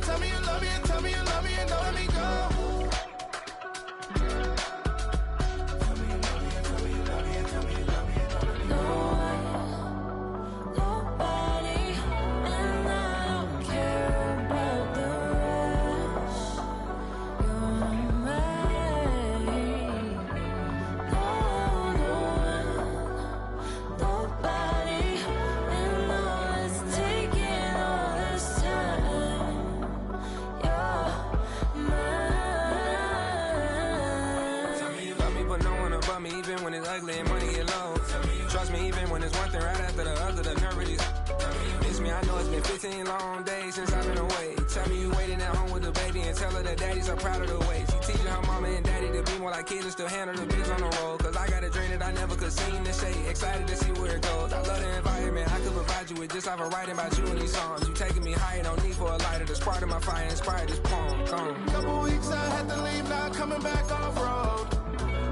tell me you love me and tell me you love me and don't let me go. Even when it's ugly and money get low. Trust me, even when it's one thing right after the other, the nerve is. Miss me, I know it's been 15 long days since I've been away. Tell me you waiting at home with the baby and tell her that daddy's so proud of the way. She teaching her mama and daddy to be more like kids and still handle the beats on the road. Cause I got a dream that I never could sing to say. Excited to see where it goes. I love the environment I could provide you with just off of writing about you in these songs. You taking me higher, no need for a lighter. The spark of my fire inspired this poem. Couple weeks I had to leave, now coming back off road.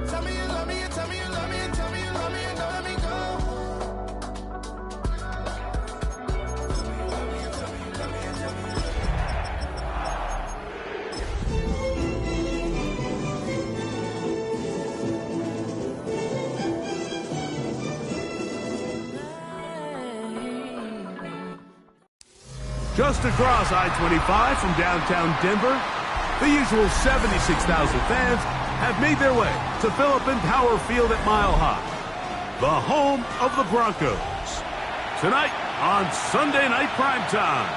Tell me you love me and tell me you love me and tell me you love me and don't let me go. Just across I-25 from downtown Denver, the usual 76,000 fans have made their way to Philip Power Field at Mile High, the home of the Broncos. Tonight on Sunday Night Primetime,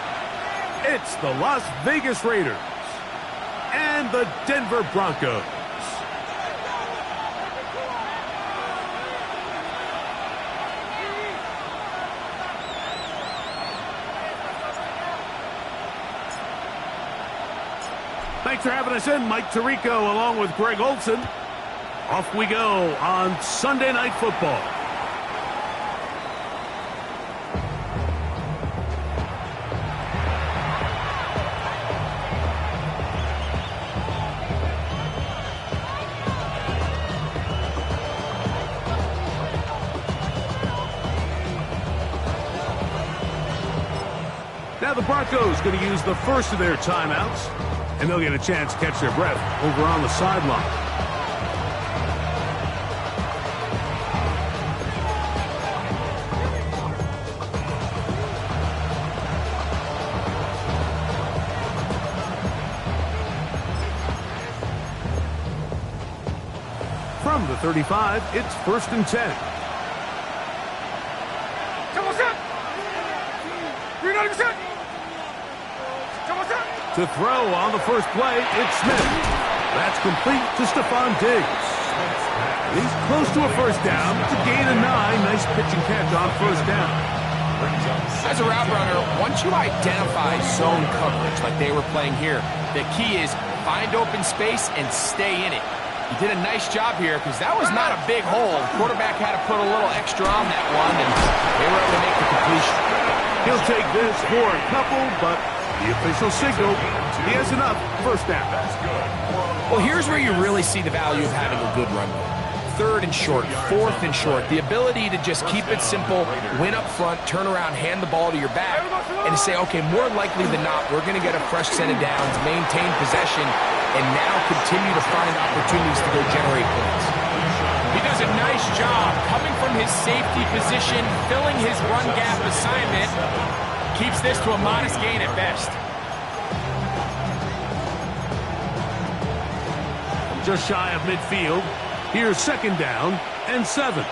it's the Las Vegas Raiders and the Denver Broncos. Thanks for having us in, Mike Tirico, along with Greg Olson. Off we go on Sunday Night Football. Now the Broncos going to use the first of their timeouts, and they'll get a chance to catch their breath over on the sideline. From the 35, it's 1st and 10. To throw on the first play, it's Smith. That's complete to Stephon Diggs. He's close to a first down. It's a gain of 9. Nice pitch and catch on first down. As a route runner, once you identify zone coverage like they were playing here, the key is find open space and stay in it. He did a nice job here because that was not a big hole. Quarterback had to put a little extra on that one, and they were able to make the completion. He'll take this for a couple, but the official signal, he has enough first down. Well, here's where you really see the value of having a good run game. 3rd and short, 4th and short, the ability to just keep it simple, win up front, turn around, hand the ball to your back, and to say, okay, more likely than not, we're going to get a fresh set of downs, maintain possession, and now continue to find opportunities to go generate points. He does a nice job coming from his safety position, filling his run gap assignment, keeps this to a modest gain at best. Just shy of midfield. Here's 2nd down and 7.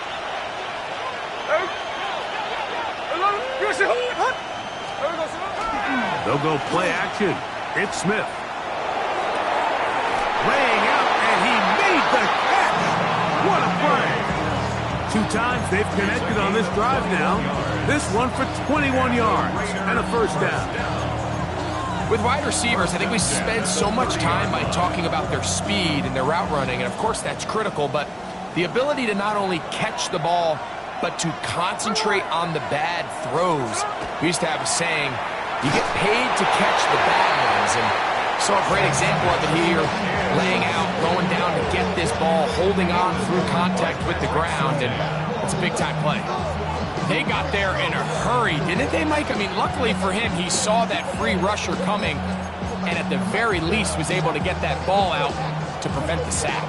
They'll go play action. It's Smith. Laying out, and he made the catch. What a play. 2 times they've connected on this drive now. This one for 21 yards and a first down. With wide receivers, I think we spend so much time by talking about their speed and their route running, and of course that's critical, but the ability to not only catch the ball, but to concentrate on the bad throws. We used to have a saying, you get paid to catch the bad ones, and so a great example of it here, laying out, going down to get this ball, holding on through contact with the ground, and it's a big-time play. They got there in a hurry, didn't they, Mike? I mean, luckily for him, he saw that free rusher coming, and at the very least was able to get that ball out to prevent the sack.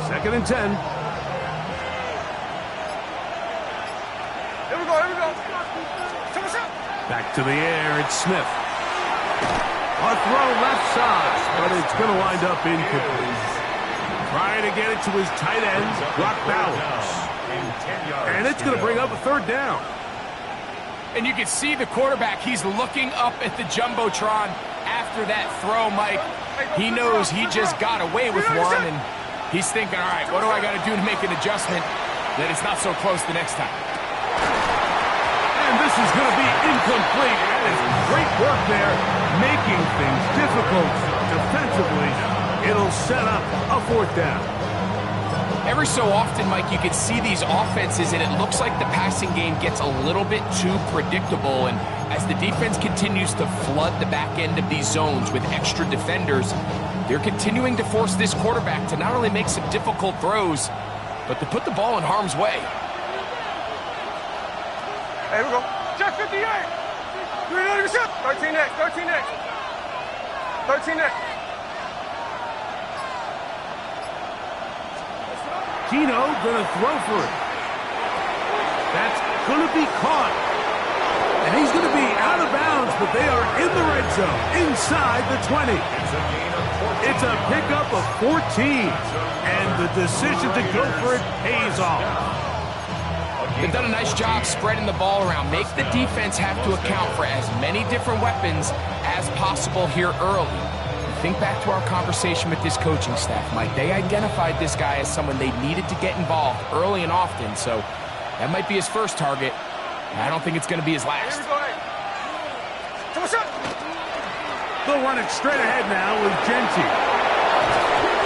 Second and 10. Here we go. Back to the air, it's Smith. A throw left side, but it's going to wind up incomplete. Trying to get it to his tight end, Brock Bowers. And it's going to bring up a third down. And you can see the quarterback, he's looking up at the Jumbotron after that throw, Mike. He knows he just got away with one, and he's thinking, all right, what do I got to do to make an adjustment that it's not so close the next time? And this is going to be incomplete. That is great work there, making things difficult defensively. It'll set up a fourth down. Every so often, Mike, you can see these offenses, and it looks like the passing game gets a little bit too predictable. And as the defense continues to flood the back end of these zones with extra defenders, they're continuing to force this quarterback to not only make some difficult throws, but to put the ball in harm's way. Hey, here we go. Check 58. 13 next. 13 next. Gino gonna throw for it. That's gonna be caught. And he's gonna be out of bounds, but they are in the red zone, inside the 20. It's a pickup of 14, and the decision to go for it pays off. They've done a nice job spreading the ball around. Make the defense have to account for as many different weapons as possible here early. Think back to our conversation with this coaching staff, Mike. They identified this guy as someone they needed to get involved early and often, so that might be his first target. I don't think it's going to be his last. They'll run it straight ahead now with Genty.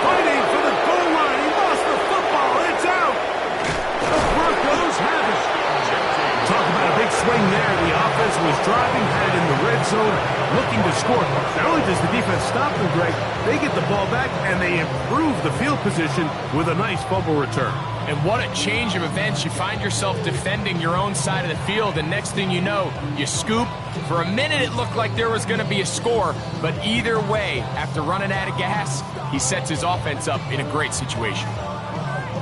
Fighting for the goal line. He lost the football. It's out. The Broncos have it. Talk about a big swing there. The offense was driving, had it in the red zone, looking to score. Not only does the defense stop them, Greg, they get the ball back and they improve the field position with a nice fumble return. And what a change of events. You find yourself defending your own side of the field, and next thing you know, you scoop. For a minute, it looked like there was going to be a score, but either way, after running out of gas, he sets his offense up in a great situation.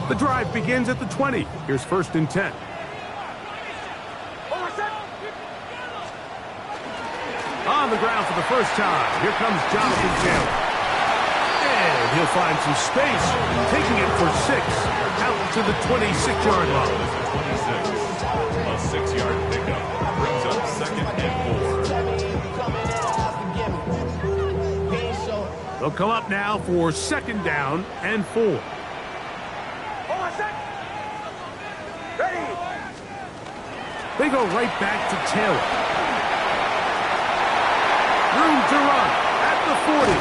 The drive begins at the 20. Here's first and 10. On the ground for the first time, here comes Jonathan Taylor. And he'll find some space, taking it for 6, out to the 26-yard line. A 6-yard pickup brings up second and 4. They'll come up now for second down and 4. They go right back to Taylor. Room to run at the 40.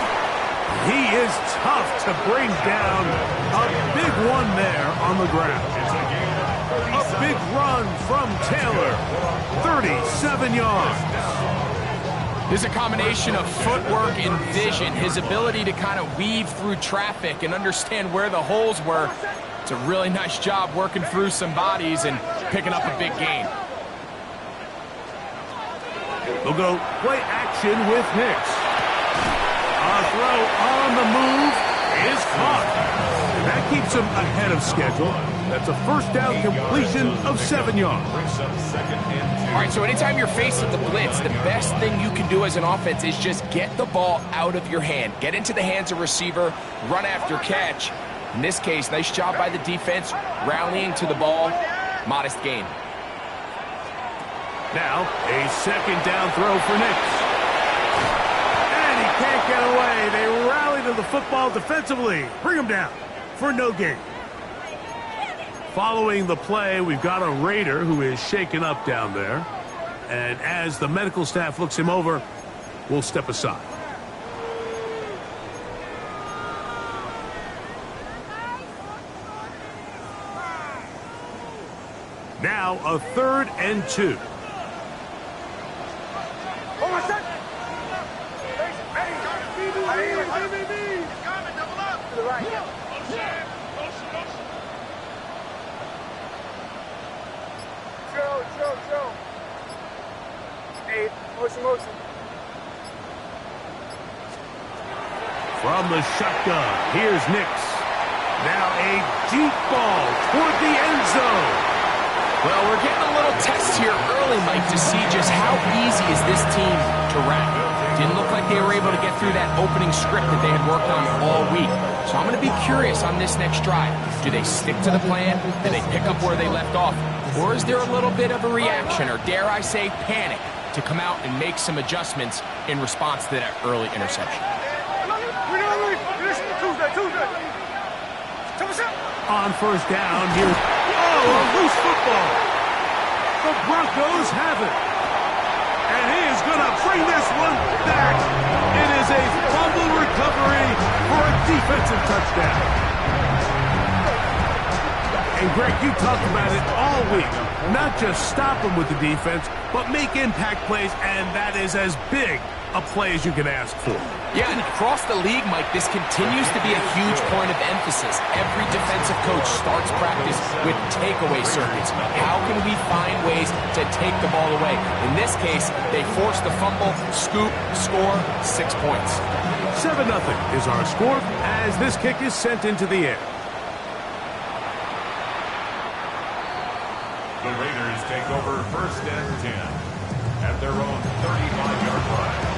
He is tough to bring down. A big one there on the ground. A big run from Taylor. 37 yards. There's a combination of footwork and vision, his ability to kind of weave through traffic and understand where the holes were. It's a really nice job working through some bodies and picking up a big gain. They'll go play action with Hicks. A throw on the move is caught. And that keeps him ahead of schedule. That's a first down completion of 7 yards. All right, so anytime you're facing the blitz, the best thing you can do as an offense is just get the ball out of your hand. Get into the hands of receiver, run after catch. In this case, nice job by the defense, rallying to the ball. Modest gain. Now, a second down throw for Nix. And he can't get away. They rally to the football defensively. Bring him down for no gain. Following the play, we've got a Raider who is shaken up down there. And as the medical staff looks him over, we'll step aside. Now, a 3rd and 2. From the shotgun, here's Nix. Now a deep ball toward the end zone. Well, we're getting a little test here early, Mike, to see just how easy is this team to wrap. Didn't look like they were able to get through that opening script that they had worked on all week. So I'm going to be curious on this next drive. Do they stick to the plan? Do they pick up where they left off? Or is there a little bit of a reaction, or dare I say panic, to come out and make some adjustments in response to that early interception? On first down, here's a loose football. The Broncos have it. And he is going to bring this one back. It is a fumble recovery for a defensive touchdown. And Greg, you talked about it all week. Not just stop them with the defense, but make impact plays, and that is as big a play as you can ask for. Yeah, and across the league, Mike, this continues to be a huge point of emphasis. Every defensive coach starts practice with takeaway circuits. How can we find ways to take the ball away? In this case, they forced the fumble, scoop, score, 6 points. 7-0 is our score as this kick is sent into the air. The Raiders take over 1st and 10 at their own 35-yard line.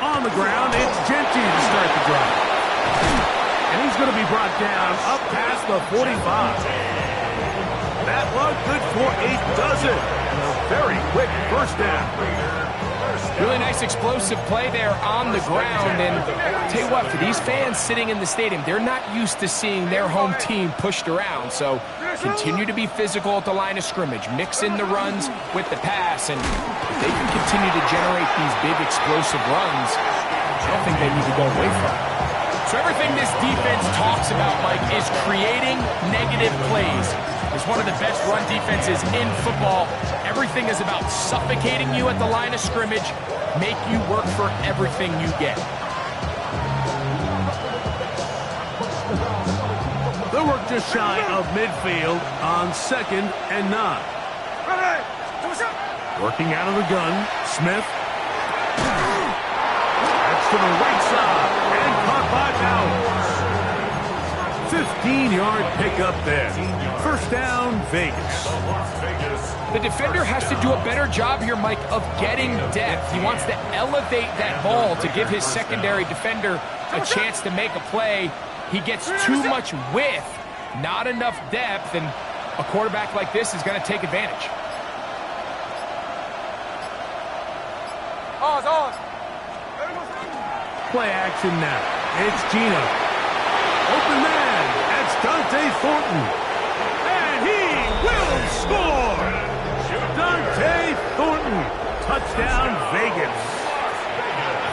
On the ground, it's Genty to start the drive. And he's going to be brought down up past the 45. That one good for a dozen. And a very quick first down. Really nice explosive play there on the ground. And tell you what, for these fans sitting in the stadium, they're not used to seeing their home team pushed around. So continue to be physical at the line of scrimmage. Mix in the runs with the pass. And if they can continue to generate these big explosive runs, I don't think they need to go away from it. So everything this defense talks about, Mike, is creating negative plays. It's one of the best run defenses in football. Everything is about suffocating you at the line of scrimmage, make you work for everything you get. They'll work just shy of midfield on 2nd and 9. Working out of the gun, Smith. That's to the right side and caught by Bowers. 15-yard pickup there. First down, Vegas. The defender has to do a better job here, Mike, of getting depth. He wants to elevate that ball to give his secondary defender a chance to make a play. He gets too much width, not enough depth, and a quarterback like this is going to take advantage. Play action now. It's Gino. Open man. That's Dante Thornton. And he will score. Dante Thornton. Touchdown, Vegas.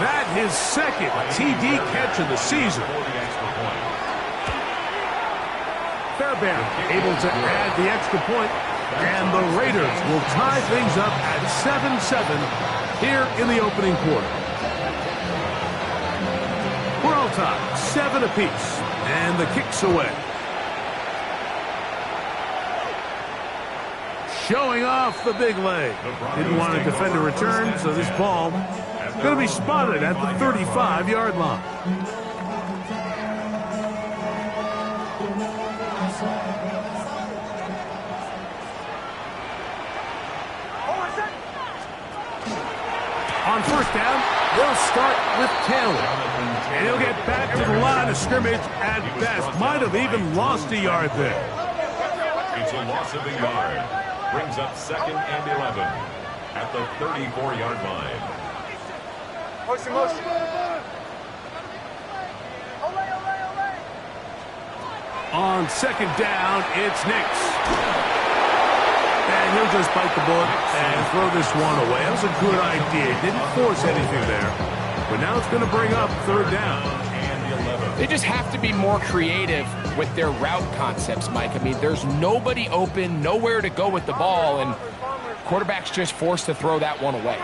That his 2nd TD catch of the season. Fairbairn able to add the extra point, and the Raiders will tie things up at 7-7 here in the opening quarter. We're all tied, 7 apiece, and the kick's away. Showing off the big leg. Didn't want to defend a return, so this ball is going to be spotted at the 35-yard line. On first down, they'll start with Taylor. And he'll get back to the line of scrimmage at best. Might have even lost a yard there. It's a loss of a yard. Brings up 2nd and 11 at the 34-yard line. On 2nd down, it's Nix. And he'll just bite the bullet and throw this one away. That was a good idea. Didn't force anything there. But now it's going to bring up 3rd down. And 11. They just have to be more creative with their route concepts, Mike. I mean, there's nobody open, nowhere to go with the ball, and quarterback's just forced to throw that one away.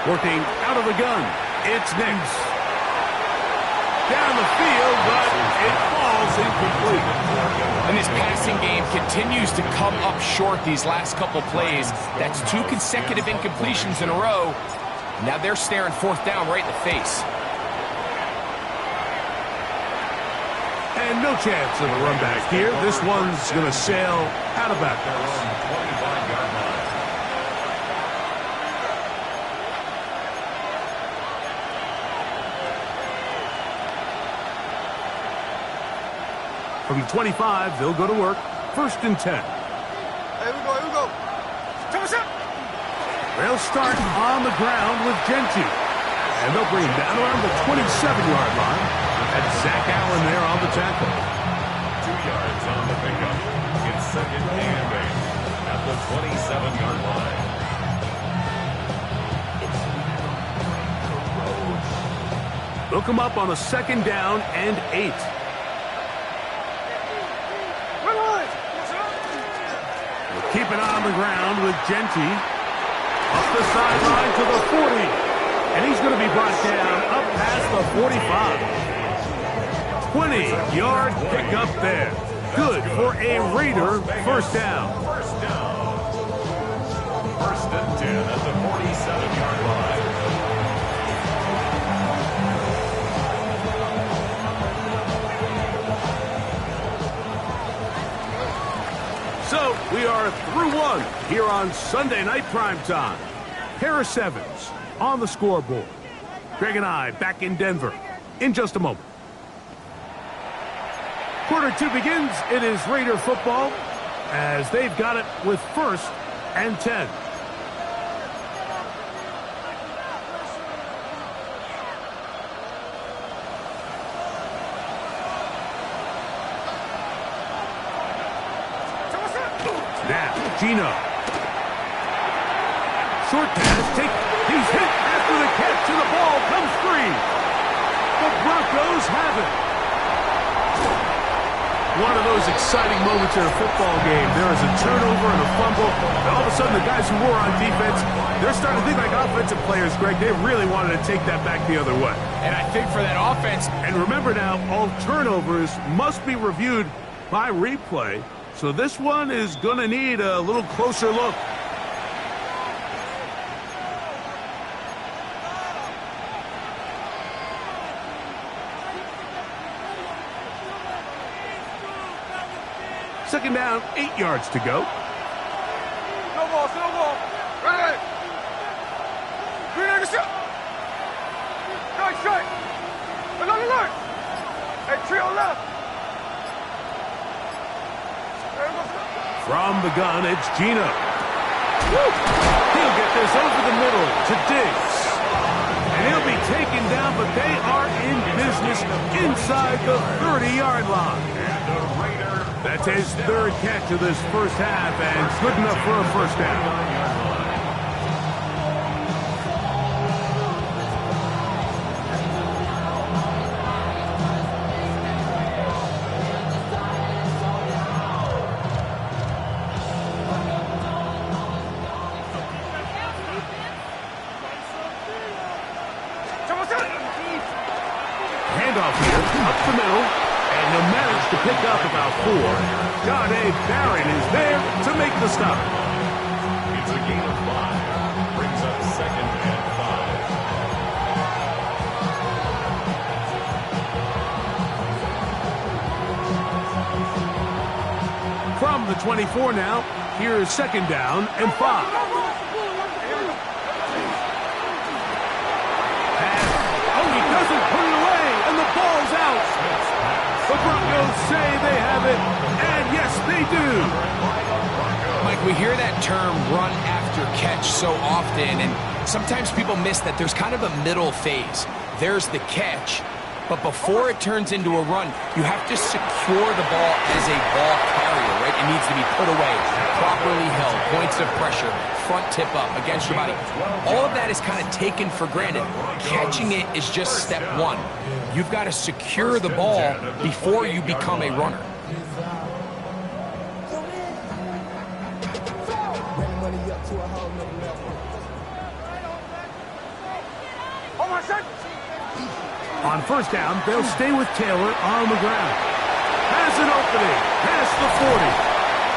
Working out of the gun, it's Nix. Down the field, but it falls incomplete. And this passing game continues to come up short these last couple plays. That's 2 consecutive incompletions in a row. Now they're staring 4th down right in the face. And no chance of a run back here. This one's going to sail out of bounds. 25-yard line. From the 25, they'll go to work. 1st and 10. Here we go. Thomas up. They'll start on the ground with Gentry. And they'll bring him down around the 27-yard line. That's Zach Allen there on the tackle. 2 yards on the pickup. It's 2nd and 8 at the 27-yard line. They'll come up on a 2nd down and 8. Keep it on the ground with Gentry. Up the sideline to the 40. And he's going to be brought down up past the 45. 20-yard pickup there. Good for a Raider 1st down. 1st and 10 at the 47-yard line. So we are through 1 here on Sunday Night Primetime. Harris Evans on the scoreboard. Greg and I back in Denver in just a moment. Quarter 2 begins. It is Raider football as they've got it with 1st and 10. Now, Gino. Short pass. He's hit after the catch, and the ball comes free. The Broncos have it. One of those exciting moments in a football game. There is a turnover and a fumble, and all of a sudden the guys who were on defense, they're starting to think like offensive players, Greg. They really wanted to take that back the other way. And I think for that offense... And remember now, all turnovers must be reviewed by replay. So this one is going to need a little closer look. Second down, 8 yards to go. No ball. Ready. Green shot. Strike. Alert. Hey, trio left. From the gun, it's Gino. Woo! He'll get this over the middle to Diggs. And he'll be taken down, but they are in business inside the 30-yard line. That's his 3rd catch of this first half, and it's good enough for a 1st down. Handoff here, up the middle, and he'll manage to pick up about 4. Jahdae Barron is there to make the stop. It's a gain of 5. Brings up 2nd and 5. From the 24 now, here's 2nd down and 5. Doesn't put it away, and the ball's out. The Broncos say they have it, and yes, they do. Mike, we hear that term run after catch so often, and sometimes people miss that there's kind of a middle phase. There's the catch, But before it turns into a run, you have to secure the ball as a ball carrier, right? It needs to be put away, properly held, points of pressure, front tip up against your body. All of that is kind of taken for granted. Catching it is just step one. You've got to secure the ball before you become a runner. On first down, they'll stay with Taylor on the ground. Has an opening past the 40.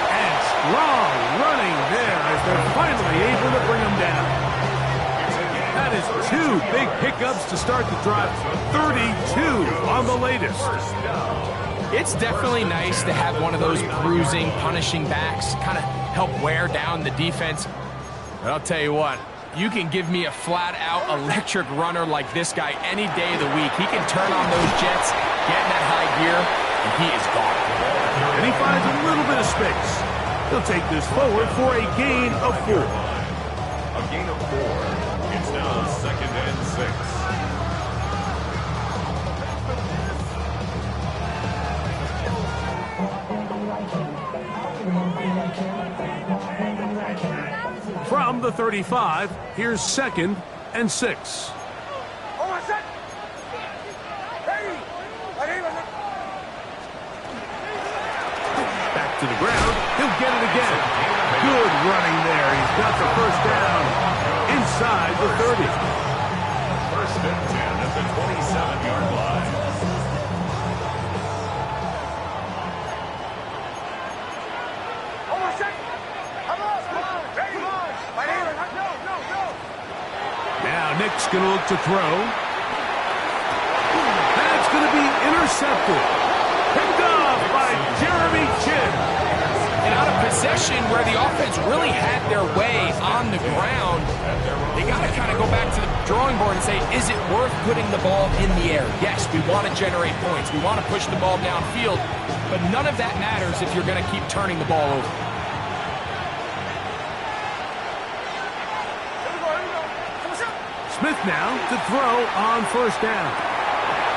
And strong running there as they're finally able to bring him down. That is 2 big pickups to start the drive. 32 on the latest. It's definitely nice to have one of those bruising, punishing backs, kind of help wear down the defense. But I'll tell you what, you can give me a flat-out electric runner like this guy any day of the week. He can turn on those jets, get in that high gear, and he is gone. And he finds a little bit of space. He'll take this forward for a gain of 4. A gain of 4. It's now 2nd and 6. From the 35, here's 2nd and 6. Back to the ground. He'll get it again. Good running there. He's got the first down inside the 30. 1st and 10 at the 27-yard line. Now Nick's going to look to throw. That's going to be intercepted. Picked off by Jeremy Chinn. And out of possession where the offense really had their way on the ground, they got to kind of go back to the drawing board and say, is it worth putting the ball in the air? Yes, we want to generate points. We want to push the ball downfield, but none of that matters if you're going to keep turning the ball over. Smith now to throw on first down.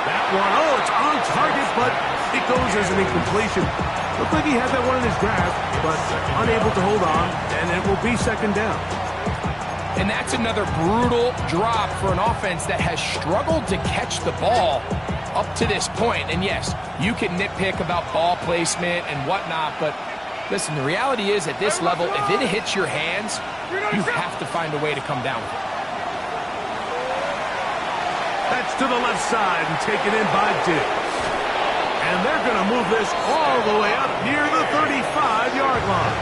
That one, oh, it's on target, but it goes as an incompletion. Looked like he had that one in his grasp, but unable to hold on, and it will be 2nd down. And that's another brutal drop for an offense that has struggled to catch the ball up to this point. And yes, you can nitpick about ball placement and whatnot, but listen, the reality is at this level, if it hits your hands, you have to find a way to come down with it. That's to the left side and taken in by Diggs. And they're going to move this all the way up near the 35-yard line.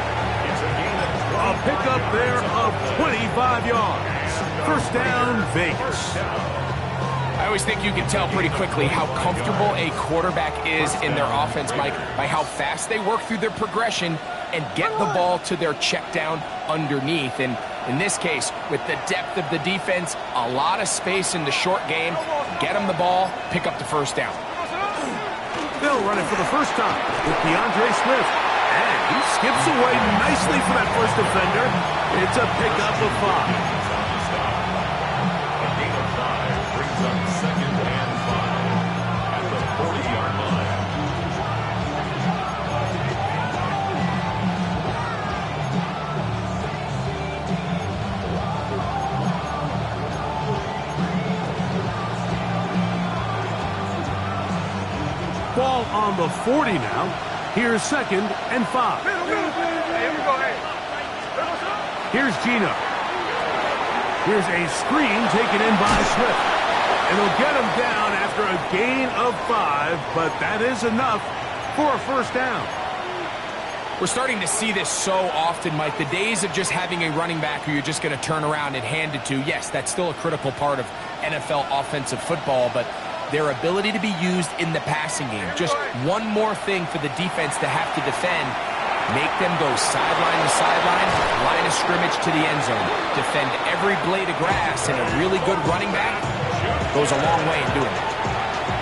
A pickup there of 25 yards. First down, Vegas. I always think you can tell pretty quickly how comfortable a quarterback is in their offense, Mike, by how fast they work through their progression and get the ball to their check down underneath. And in this case, with the depth of the defense, a lot of space in the short game, get them the ball, pick up the first down. They'll run it for the first time with DeAndre Swift. And he skips away nicely for that first defender. It's a pickup of 5. A gain of 5 brings up 2nd and 5 at the 40-yard line. Ball on the 40 now. Here's 2nd and 5. Here's Gino. Here's a screen taken in by Swift. And he'll get him down after a gain of 5, but that is enough for a first down. We're starting to see this so often, Mike. The days of just having a running back who you're just going to turn around and hand it to, yes, that's still a critical part of NFL offensive football, but their ability to be used in the passing game. Just one more thing for the defense to have to defend. Make them go sideline to sideline, line of scrimmage to the end zone. Defend every blade of grass, and a really good running back goes a long way in doing it.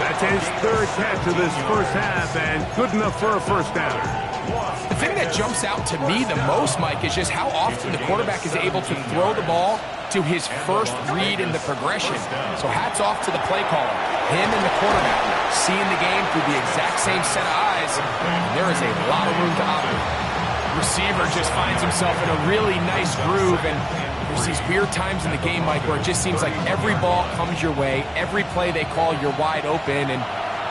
That's his 3rd catch of this first half, and good enough for a first down. The thing that jumps out to me the most, Mike, is just how often the quarterback is able to throw the ball to his first read in the progression. So hats off to the play caller. Him and the quarterback seeing the game through the exact same set of eyes. And there is a lot of room to operate. Receiver just finds himself in a really nice groove, and there's these weird times in the game, Mike, where it just seems like every ball comes your way, every play they call, you're wide open, and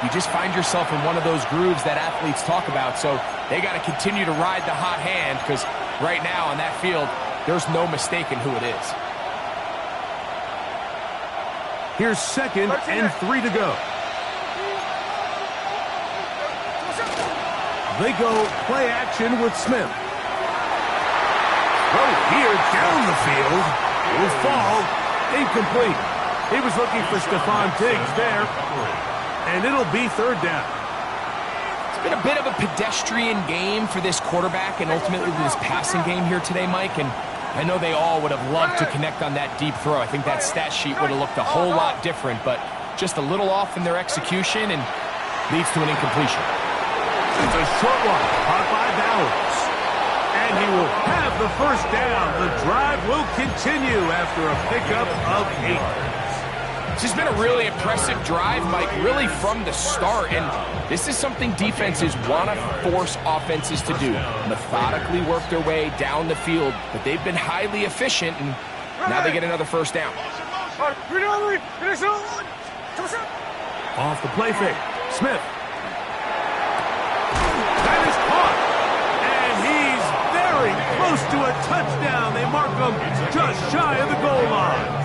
you just find yourself in one of those grooves that athletes talk about. So they got to continue to ride the hot hand, because right now on that field, there's no mistaking who it is. Here's 2nd and 3 to go. They go play action with Smith. Throw here down the field. Will fall. Incomplete. He was looking for Stephon Diggs there. And it'll be 3rd down. It's been a bit of a pedestrian game for this quarterback and ultimately this passing game here today, Mike. And I know they all would have loved to connect on that deep throw. I think that stat sheet would have looked a whole lot different, but just a little off in their execution and leads to an incompletion. It's a short one, caught by Bowers. And he will have the first down. The drive will continue after a pickup of 8. This has been a really impressive drive, Mike, really from the start. And this is something defenses want to force offenses to do. Methodically work their way down the field. But they've been highly efficient, and now they get another first down. Off the play fake. Smith. That is caught. And he's very close to a touchdown. They mark him just shy of the goal line.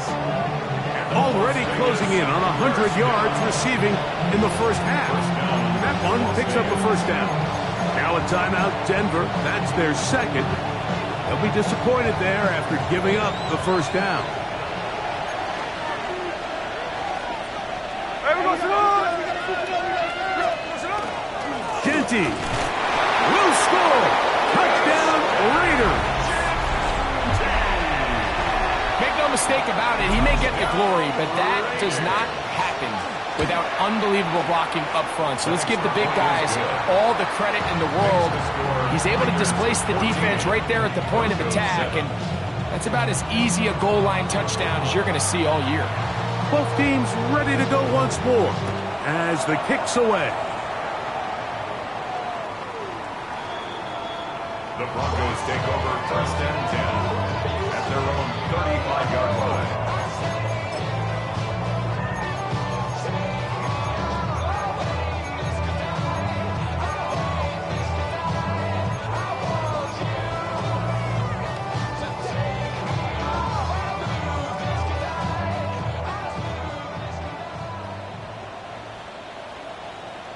Already closing in on 100 yards receiving in the first half. That one picks up the first down. Now a timeout, Denver. That's their 2nd. They'll be disappointed there after giving up the first down. Genty will score. Touchdown, Raiders. Make no mistake about it, he may get the glory, but that does not happen without unbelievable blocking up front. So let's give the big guys all the credit in the world. He's able to displace the defense right there at the point of attack, and that's about as easy a goal line touchdown as you're going to see all year. Both teams ready to go once more as the kick's away. The Broncos take over 1st and 10 at their own 35-yard line.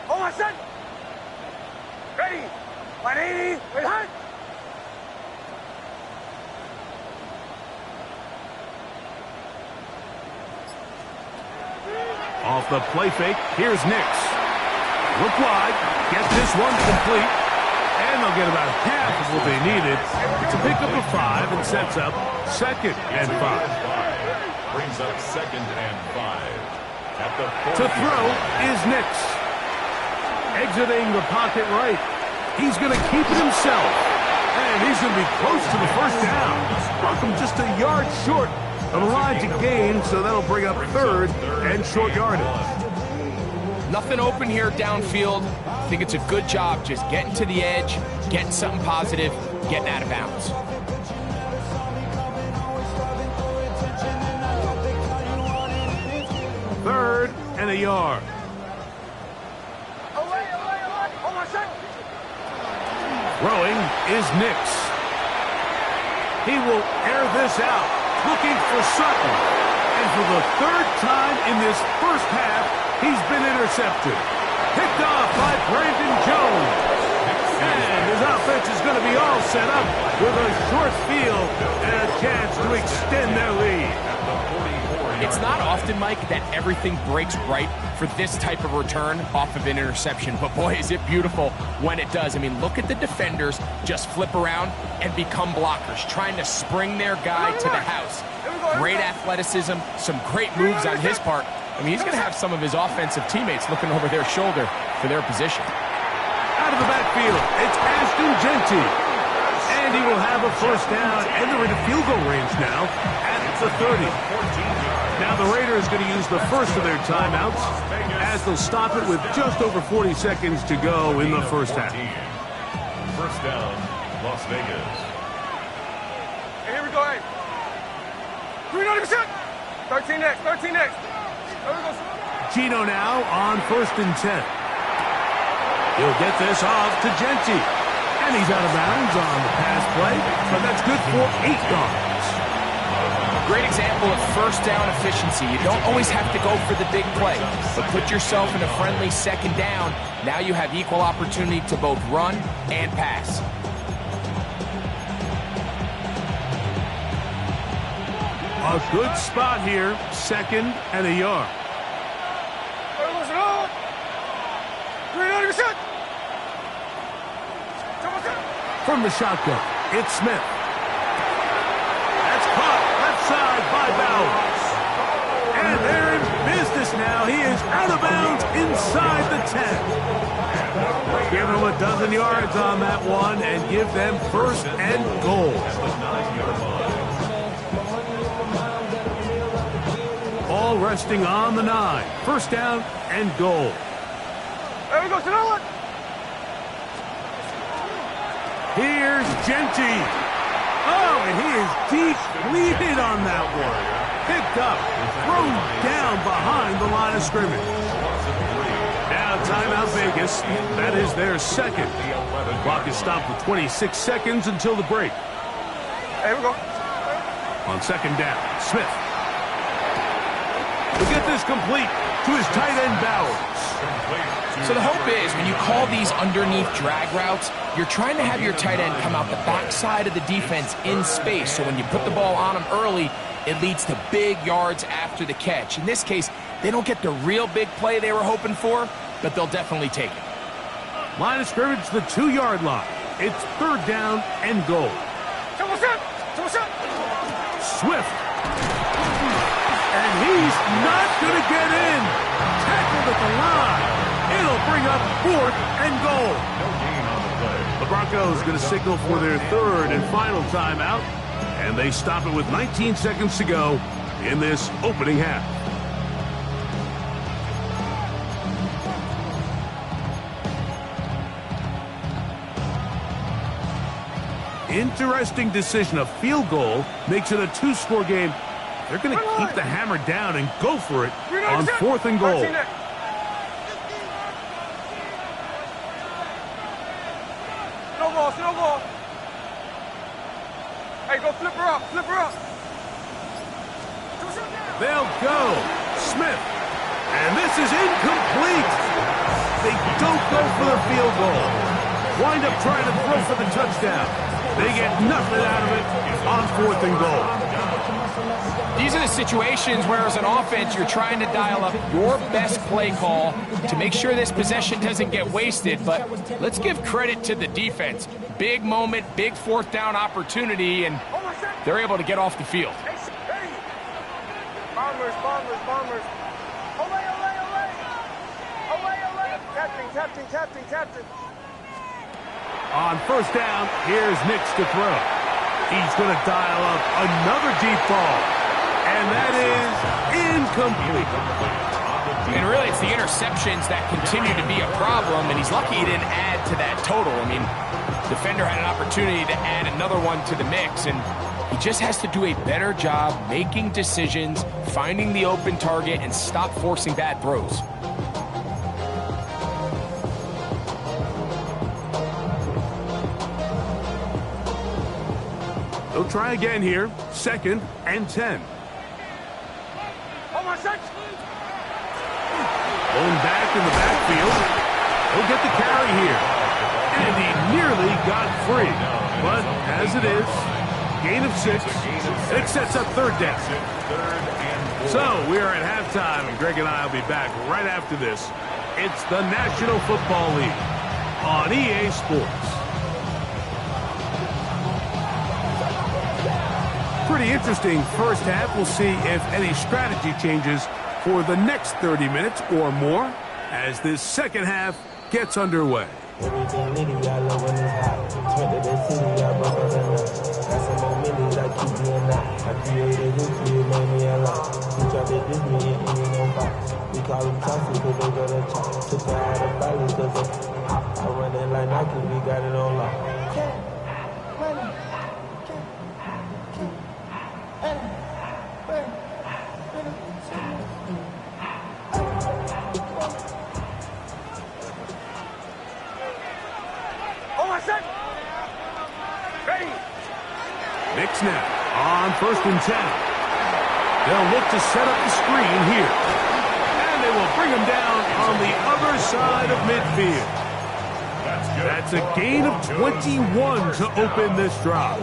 Hold on, set. Ready. 180. Wait, hard. Off the play fake, here's Nix. Look wide, get this one complete, and they'll get about half of what they needed to pick up a 5 and sets up 2nd and 5. Brings up 2nd and 5. At the To throw is Nix. Exiting the pocket right. He's going to keep it himself, and he's going to be close to the first down. Welcome just a yard short of the line to gain, so that'll bring up 3rd and short yardage. Nothing open here downfield. I think it's a good job just getting to the edge, getting something positive, getting out of bounds. 3rd and a yard. Throwing is Nix. He will air this out, looking for Sutton. And for the 3rd time in this first half, he's been intercepted. Picked off by Brandon Jones. And his offense is going to be all set up with a short field and a chance to extend their lead. It's not often, Mike, that everything breaks right for this type of return off of an interception. But boy, is it beautiful when it does. I mean, look at the defenders just flip around and become blockers, trying to spring their guy to the house. Great athleticism, some great moves on his part. I mean, he's going to have some of his offensive teammates looking over their shoulder for their position. Out of the backfield, it's Ashton Genty. And he will have a first down, and they're in field goal range now at the 30. Now the Raiders going to use the first of their timeouts as they'll stop it with just over 40 seconds to go in the first half. First down, Las Vegas. And here we go, hey. 390%. 13 next, 13 next. There we go. Gino now on 1st and 10. He'll get this off to Genti. And he's out of bounds on the pass play, but that's good for 8 yards. Great example of first down efficiency. You don't always have to go for the big play, but put yourself in a friendly second down. Now you have equal opportunity to both run and pass. A good spot here, 2nd and a yard. From the shotgun, it's Smith. That's caught left side by Bowers. And they're in business now. He is out of bounds inside the 10. Give them a dozen yards on that one and give them 1st and goal. All resting on the 9. 1st down and goal. There we go, Sonoma. Here's Genti. Oh, and he is deep leaded on that one. Picked up, thrown down behind the line of scrimmage. Now timeout Vegas. That is their 2nd. The clock is stopped with 26 seconds until the break. There we go. On 2nd down, Smith. To get this complete to his tight end Bowers. So the hope is when you call these underneath drag routes, you're trying to have your tight end come out the backside of the defense in space. So when you put the ball on him early, it leads to big yards after the catch. In this case, they don't get the real big play they were hoping for, but they'll definitely take it. Line of scrimmage, the 2-yard line. It's 3rd down and goal. Swift. And he's not going to get in. Tackled at the line. It'll bring up 4th and goal. The Broncos going to signal for their 3rd and final timeout. And they stop it with 19 seconds to go in this opening half. Interesting decision. A field goal makes it a 2-score game. They're going to keep the hammer down and go for it on 4th and goal. Snowball. Hey, go flip her up. They'll go. Smith. And this is incomplete. They don't go for the field goal. Wind up trying to throw for the touchdown. They get nothing out of it on 4th and goal. These are the situations where, as an offense, you're trying to dial up your best play call to make sure this possession doesn't get wasted. But let's give credit to the defense. Big moment, big 4th down opportunity, and they're able to get off the field. Bombers. Olay. Captain. On 1st down, here's Nix to throw. He's going to dial up another deep ball. And that is incomplete. And really, it's the interceptions that continue to be a problem, and he's lucky he didn't add to that total. I mean, defender had an opportunity to add another one to the mix, and he just has to do a better job making decisions, finding the open target, and stop forcing bad throws. They'll try again here. 2nd and 10. Going back in the backfield. He'll get the carry here. And he nearly got free. But as it is, gain of 6. It sets up 3rd down. So we are at halftime, and Greg and I will be back right after this. It's the National Football League on EA Sports. Pretty interesting first half. We'll see if any strategy changes for the next 30 minutes or more as this second half gets underway. Everything litty, I love when it's hot. Turn to the city, I broke out the night. Got some more millies, I keep being out. I created history, it made me a lot. He tried to diss me, and he ain't no box. We call them toxic, cause they go to chop. Took her out of balance, cause I run it like Nike, we got it on lock. Knicks now on 1st and 10. They'll look to set up the screen here. And they will bring him down on the other side of midfield. That's a gain of 21 to open this drive.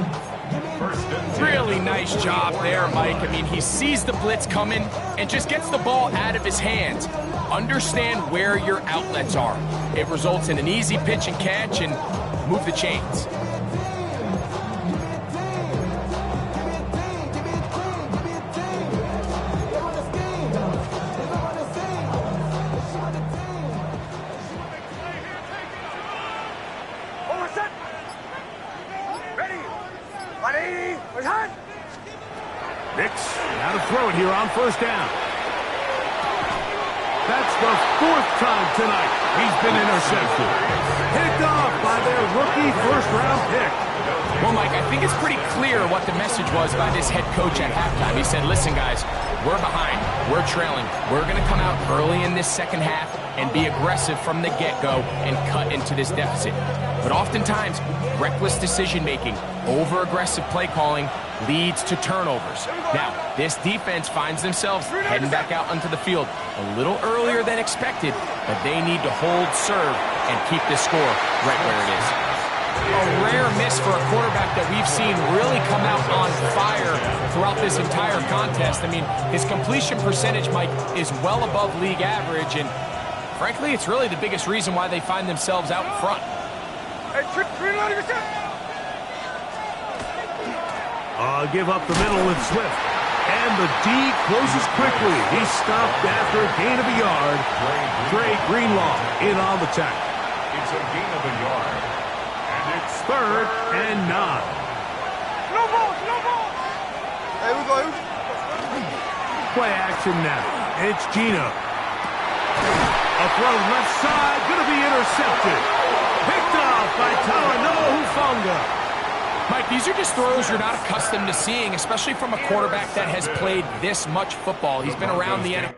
Really nice job there, Mike. I mean, he sees the blitz coming and just gets the ball out of his hands. Understand where your outlets are. It results in an easy pitch and catch and move the chains. Knicks now to throw it here on 1st down. That's the 4th time tonight he's been intercepted. Picked off by their rookie 1st-round pick. Well, Mike, I think it's pretty clear what the message was by this head coach at halftime. He said, listen, guys, we're behind. We're trailing. We're going to come out early in this second half and be aggressive from the get-go and cut into this deficit. But oftentimes, reckless decision-making, over-aggressive play calling leads to turnovers. Now, this defense finds themselves heading back out onto the field a little earlier than expected, but they need to hold serve and keep this score right where it is. A rare miss for a quarterback that we've seen really come out on fire throughout this entire contest. I mean, his completion percentage, Mike, is well above league average, and frankly, it's really the biggest reason why they find themselves out in front. Give up the middle with Swift. And the D closes quickly. He's stopped after a gain of a yard. Dre Greenlaw in on the tackle. It's a gain of a yard. And it's 3rd and 9. No ball, no ball. Hey, we go. Play action now. It's Gino. A throw left side, going to be intercepted. Picked off by Talanoa Hufanga. Mike, these are just throws you're not accustomed to seeing, especially from a quarterback that has played this much football. He's been around the NFL.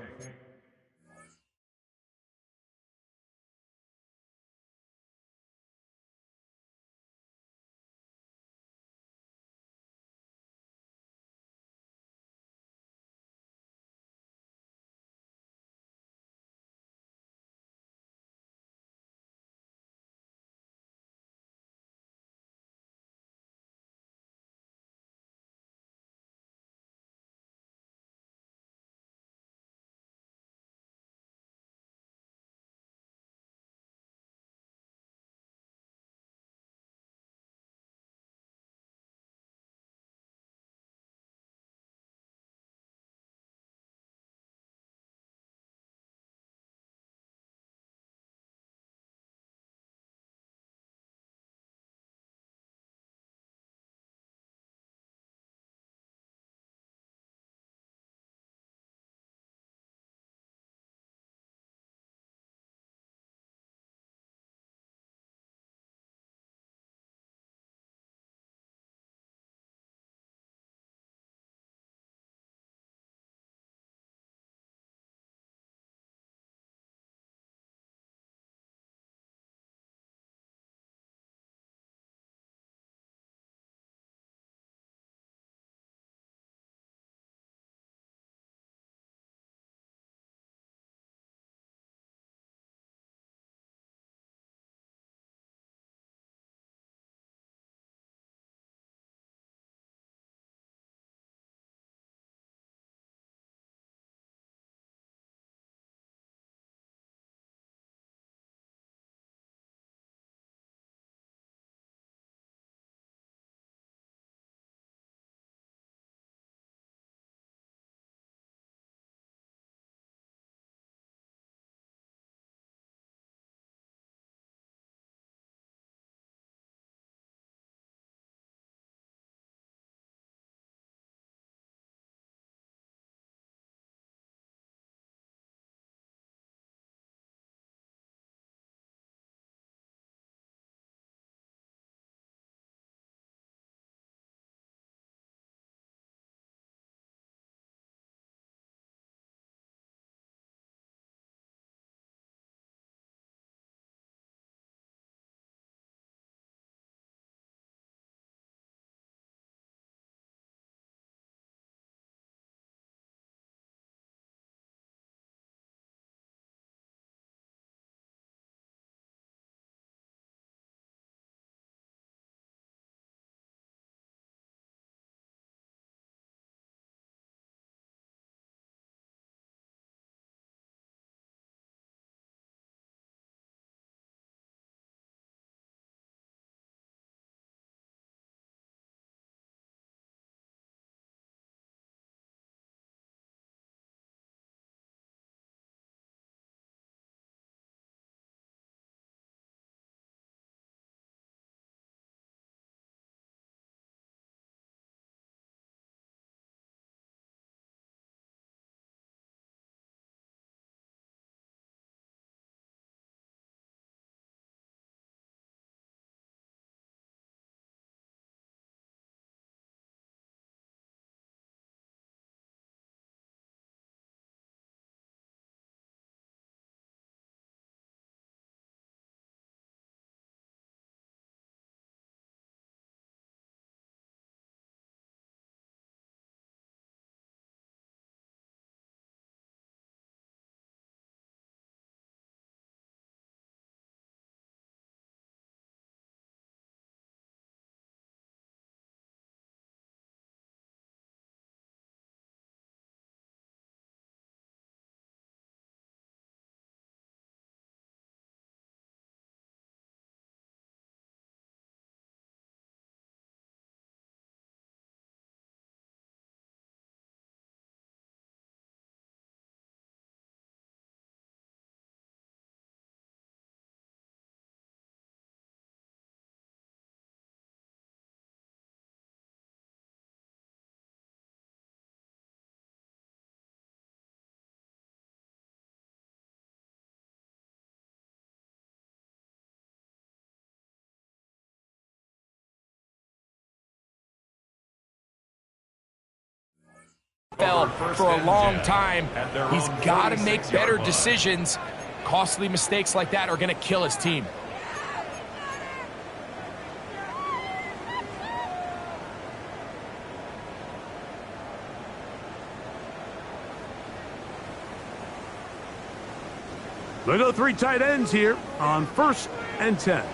NFL for a long time. He's got to make better decisions. Costly mistakes like that are going to kill his team. They go 3 tight ends here on 1st and 10.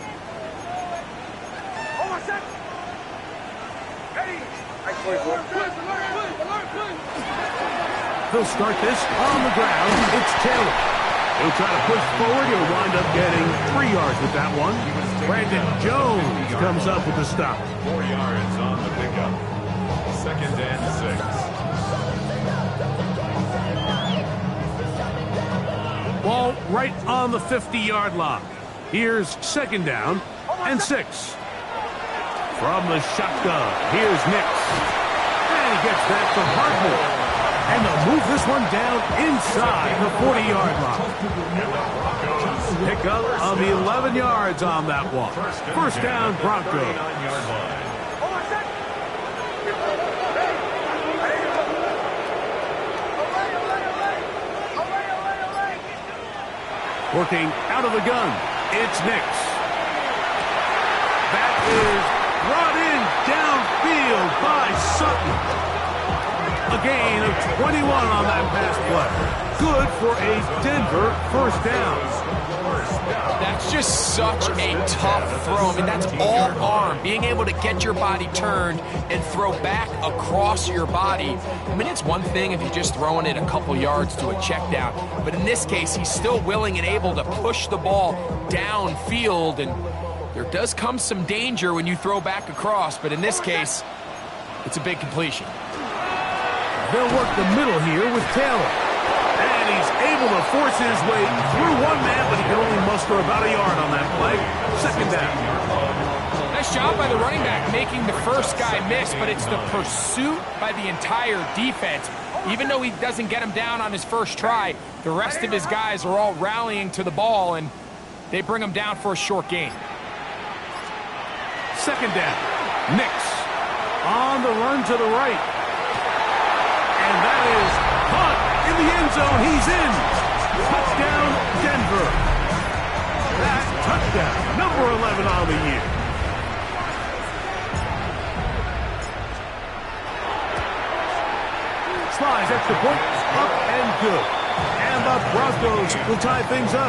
He'll start this on the ground. It's Taylor. He'll try to push forward. He'll wind up getting 3 yards with that one. Brandon Jones comes up with the stop. 4 yards on the pickup. 2nd and 6. Ball right on the 50-yard line. Here's 2nd down and 6. From the shotgun, here's Nix. And he gets that from Hartman. And they'll move this one down inside the 40-yard line. Pick up of 11 yards on that one. 1st down, Broncos. Working out of the gun, it's Nix. That is brought in downfield by Sutton. A gain of 21 on that pass play. Good for a Denver 1st down. That's just such a tough throw. I mean, that's all arm. Being able to get your body turned and throw back across your body. I mean, it's one thing if you're just throwing it a couple yards to a check down. But in this case, he's still willing and able to push the ball downfield. And there does come some danger when you throw back across. But in this case, it's a big completion. They'll work the middle here with Taylor. And he's able to force his way through one man, but he can only muster about a yard on that play. 2nd down. Nice job by the running back making the first guy miss, but it's the pursuit by the entire defense. Even though he doesn't get him down on his first try, the rest of his guys are all rallying to the ball, and they bring him down for a short gain. 2nd down. Nix on the run to the right. And that is caught in the end zone. He's in. Touchdown, Denver. That touchdown, number 11 on the year. Slides extra point, up and good. And the Broncos will tie things up.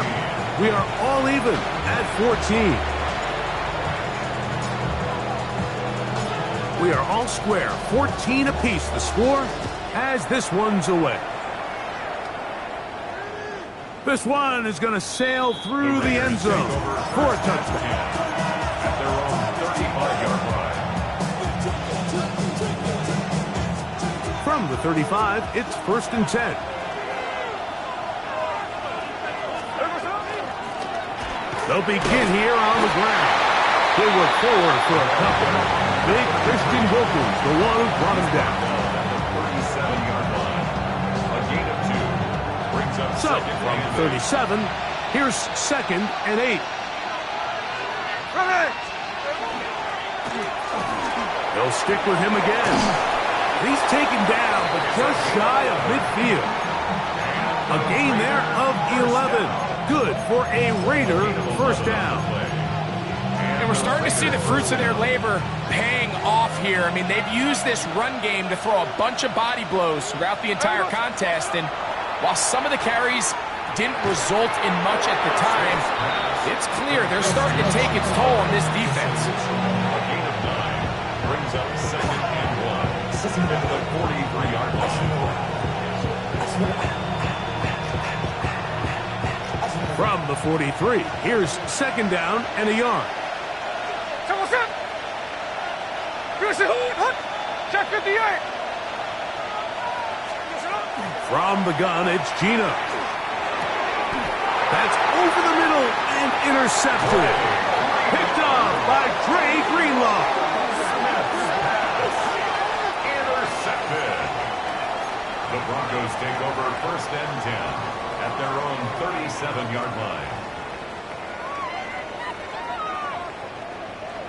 We are all even at 14. We are all square, 14 apiece. The score as this one's away. This one is going to sail through the end zone for a touchdown. At their own 35-yard line. From the 35, it's 1st and 10. They'll begin here on the ground. They work forward for a couple. Big Christian Wilkins, the one who brought him down. 37-yard line. A gain of 2. Brings up So, from 37, here's 2nd and 8. They'll stick with him again. He's taken down, but just shy of midfield. A gain there of 11. Good for a Raider 1st down. And we're starting to see the fruits of their labor paying off here. I mean, they've used this run game to throw a bunch of body blows throughout the entire contest. And while some of the carries didn't result in much at the time, it's clear they're starting to take its toll on this defense. A gain of 9. Brings up 2nd and 1. Into the 43-yard line. From the 43, here's 2nd down and a yard. Check 58. From the gun, it's Gino. That's over the middle and intercepted. Picked up by Dre Greenlaw. Intercepted. The Broncos take over 1st and 10 at their own 37-yard line.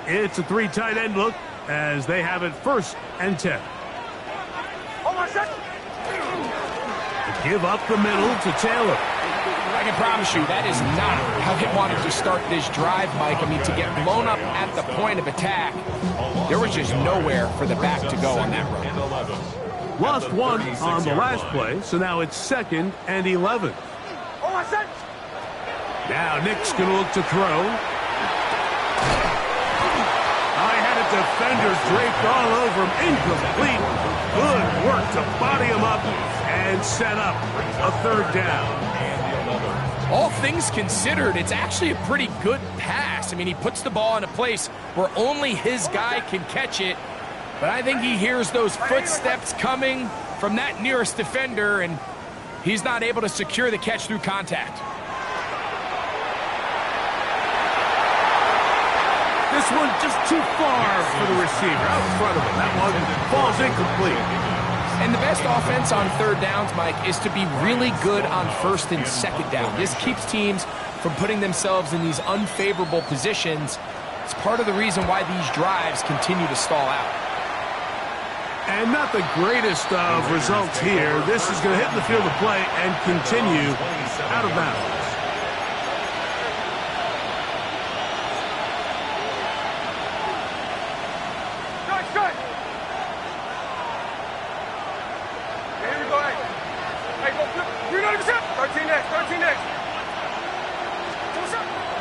It's a 3 tight end look as they have it 1st and 10. Give up the middle to Taylor. I can promise you that is not how they wanted to start this drive, Mike. I mean, to get blown up at the point of attack, there was just nowhere for the back to go on that run. Lost one on the last play, so now it's 2nd and 11. Now Nick's going to look to throw. I had a defender draped all over him. Incomplete. Good work to body him up and set up a 3rd down. All things considered, it's actually a pretty good pass. I mean, he puts the ball in a place where only his guy can catch it. But I think he hears those footsteps coming from that nearest defender, and he's not able to secure the catch through contact. This one just too far for the receiver out in front of him. That one falls incomplete. And the best offense on 3rd downs, Mike, is to be really good on 1st and 2nd down. This keeps teams from putting themselves in these unfavorable positions. It's part of the reason why these drives continue to stall out. And not the greatest of results here. This is going to hit the field of play and continue out of bounds.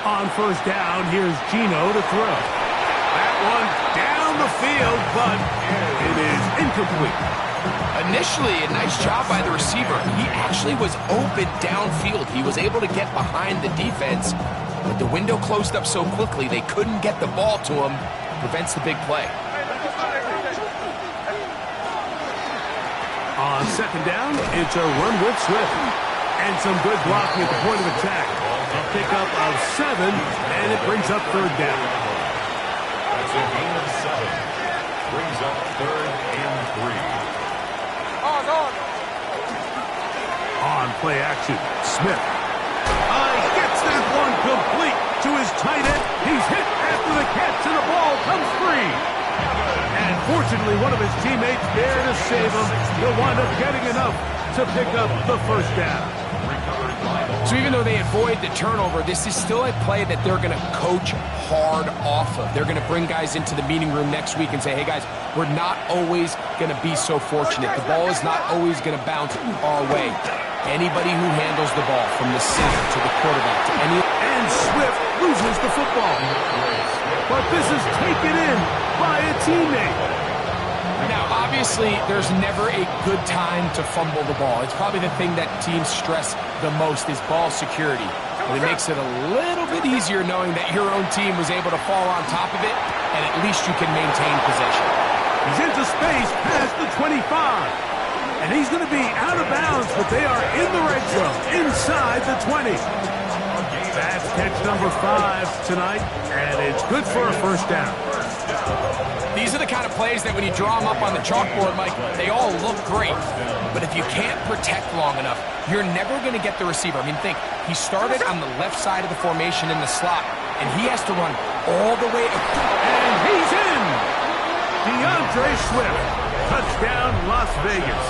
On 1st down, here's Gino to throw. That one down the field, but it is incomplete. Initially, a nice job by the receiver. He actually was open downfield. He was able to get behind the defense, but the window closed up so quickly they couldn't get the ball to him. Prevents the big play. On 2nd down, it's a run with Swift. And some good blocking at the point of attack. A pickup of 7, and it brings up 3rd down. That's a gain of 7. Brings up 3rd and 3. On play action, Smith. Gets that one complete to his tight end. He's hit after the catch, and the ball comes free. And fortunately, one of his teammates there to save him. He'll wind up getting enough to pick up the 1st down. So even though they avoid the turnover, this is still a play that they're going to coach hard off of. They're going to bring guys into the meeting room next week and say, hey, guys, we're not always going to be so fortunate. The ball is not always going to bounce our way. Anybody who handles the ball from the center to the quarterback to any... And Swift loses the football. But this is taken in by a teammate. Now, obviously, there's never a good time to fumble the ball. It's probably the thing that teams stress the most is ball security. But it makes it a little bit easier knowing that your own team was able to fall on top of it, and at least you can maintain possession. He's into space past the 25. And he's going to be out of bounds, but they are in the red zone, inside the 20. That's catch number 5 tonight, and it's good for a 1st down. These are the kind of plays that when you draw them up on the chalkboard, Mike, they all look great. But if you can't protect long enough, you're never going to get the receiver. I mean, think, he started on the left side of the formation in the slot, and he has to run all the way across. And he's in! DeAndre Swift, touchdown Las Vegas.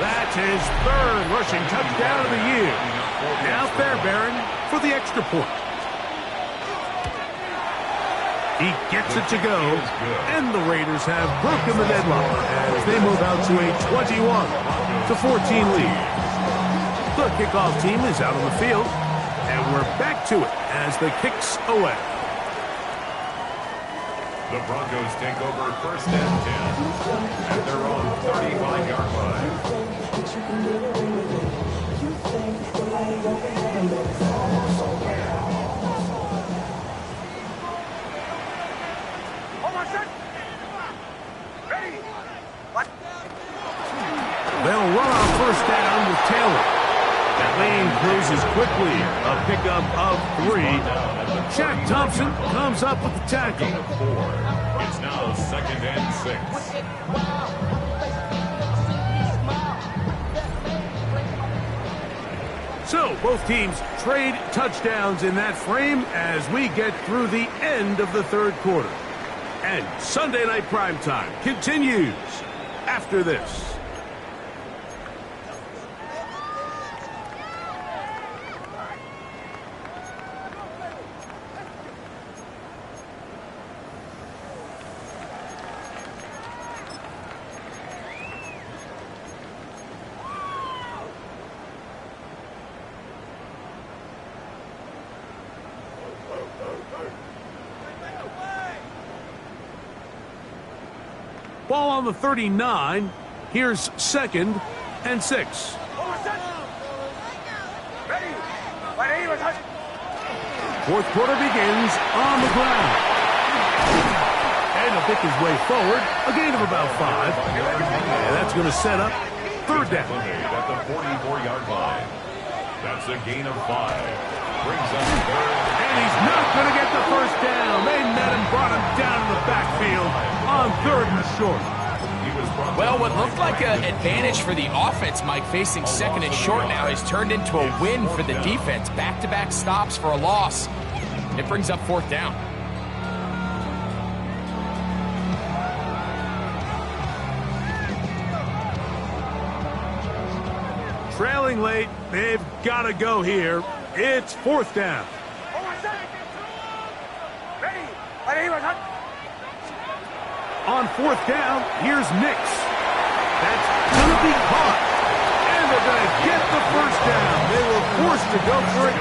That's his 3rd rushing touchdown of the year. Now Fairbairn for the extra point. He gets it to go, and the Raiders have broken the deadlock as they move out to a 21-14 lead. The kickoff team is out on the field, and we're back to it as the kick's away. The Broncos take over 1st and 10 at their own 35-yard line. They'll run on 1st down with Taylor. That lane closes quickly. A pickup of 3. Shaq Thompson comes up with the tackle. It's now 2nd and 6. So both teams trade touchdowns in that frame as we get through the end of the 3rd quarter. And Sunday Night Primetime continues after this. Ball on the 39. Here's 2nd and 6. Fourth quarter begins on the ground. And he'll pick his way forward. A gain of about 5. And that's going to set up 3rd down. At the 44-yard line. That's a gain of 5. Brings up 3rd. And he's not going to get the first down. They met him, brought him down in the backfield on 3rd and short. Well, what looked like an advantage for the offense, Mike, facing 2nd and short now, has turned into a win for the defense. Back-to-back stops for a loss. It brings up 4th down. Trailing late, they've got to go here. It's 4th down. On 4th down, here's Nix. That's going to be caught. And they're going to get the first down. They were forced to go for it,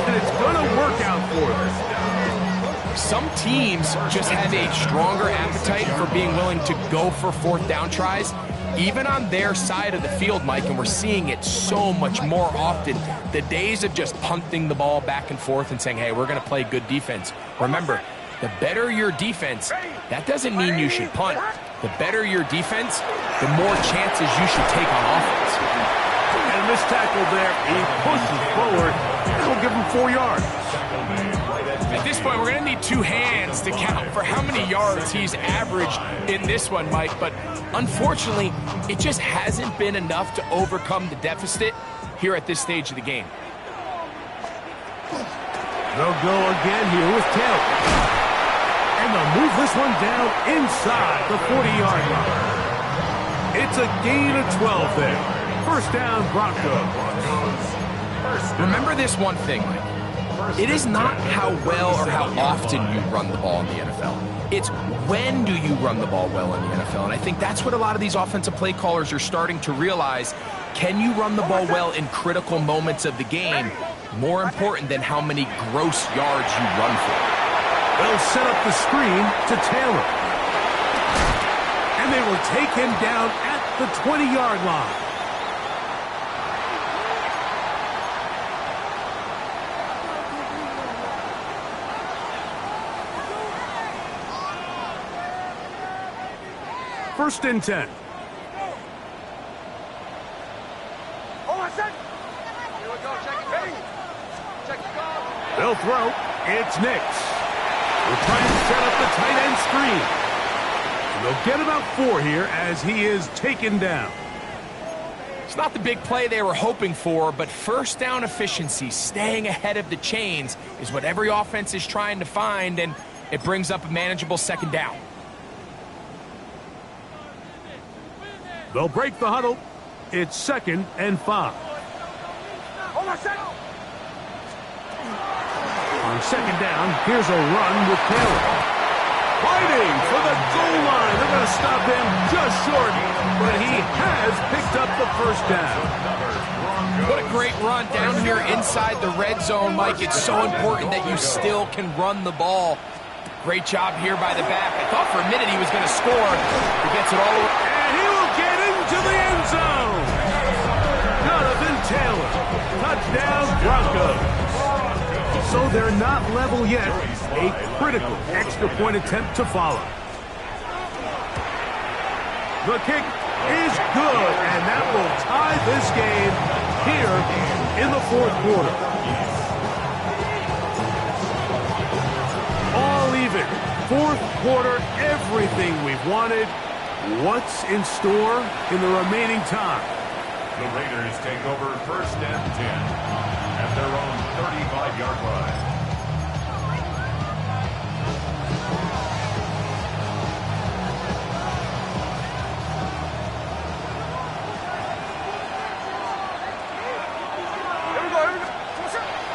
and it's going to work out for them. Some teams just have a stronger appetite for being willing to go for 4th down tries, even on their side of the field, Mike, and we're seeing it so much more often. The days of just punting the ball back and forth and saying, hey, we're going to play good defense. Remember, the better your defense, that doesn't mean you should punt. The better your defense, the more chances you should take on offense. And this tackle there, he pushes forward. It'll give him 4 yards. At this point, we're going to need 2 hands to count for how many yards he's averaged in this one, Mike. But unfortunately, it just hasn't been enough to overcome the deficit here at this stage of the game. They'll go again here with Taylor. And they'll move this one down inside the 40-yard line. It's a gain of 12 there. 1st down, Broncos. Remember this one thing, Mike. It is not how well or how often you run the ball in the NFL. It's when do you run the ball well in the NFL. And I think that's what a lot of these offensive play callers are starting to realize. Can you run the ball well in critical moments of the game? More important than how many gross yards you run for. They'll set up the screen to Taylor. And they will take him down at the 20-yard line. First and 10. They'll throw. It's Nix. We're trying to set up the tight end screen. And they'll get about 4 here as he is taken down. It's not the big play they were hoping for, but 1st down efficiency, staying ahead of the chains, is what every offense is trying to find, and it brings up a manageable 2nd down. They'll break the huddle. It's 2nd and 5. On 2nd down, here's a run with Taylor. Fighting for the goal line. They're going to stop him just short, but he has picked up the 1st down. What a great run down here inside the red zone, Mike. It's so important that you still can run the ball. Great job here by the back. I thought for a minute he was going to score. He gets it all the way. And he will get into the end zone. Jonathan Taylor. Touchdown, Broncos. So they're not level yet. A critical extra point attempt to follow. The kick is good, and that will tie this game here in the 4th quarter. All even. 4th quarter, everything we've wanted. What's in store in the remaining time? The Raiders take over 1st and 10 at their own 35-yard line.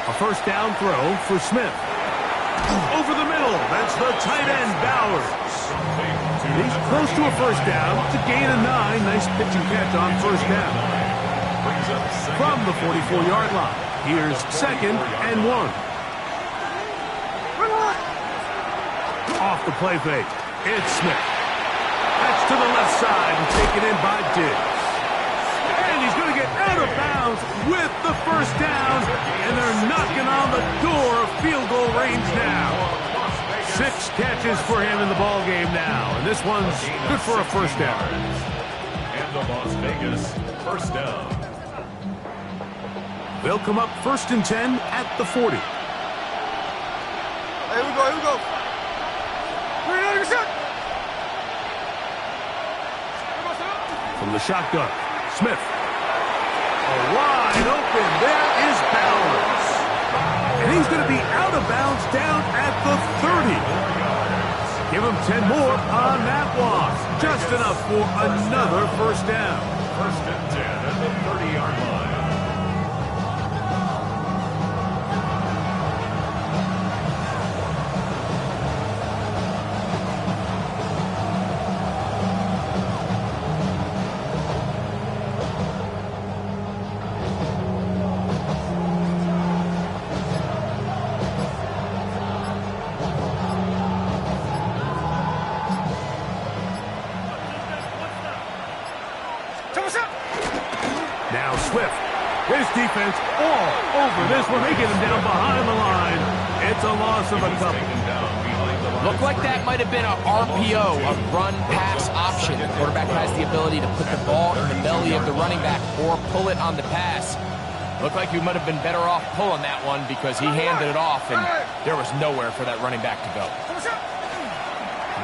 A 1st down throw for Smith. Over the middle, that's the tight end, Bowers. He's close to a 1st down. To gain a 9. Nice pitch and catch on 1st down. From the 44-yard line, here's 2nd and 1. Off the play fake, it's Smith. That's to the left side and taken in by Diggs. And he's going to get out of bounds with the first down, and they're knocking on the door of field goal range now. 6 catches for him in the ball game now, and this one's good for a first down. And the Las Vegas first down. They'll come up 1st and 10 at the 40. Here we go, here we go. 390%. From the shotgun, Smith. Wide open. There is Bowers. And he's going to be out of bounds down at the 30. Give him 10 more on that one. Just enough for another first down. 1st and 10 at the 30-yard line. Now Swift. His defense all over this one. They get him down behind the line. It's a loss of a couple. Looked like that might have been a RPO, a run-pass option. The quarterback has the ability to put the ball in the belly of the running back or pull it on the pass. Looked like you might have been better off pulling that one because he handed it off, and there was nowhere for that running back to go.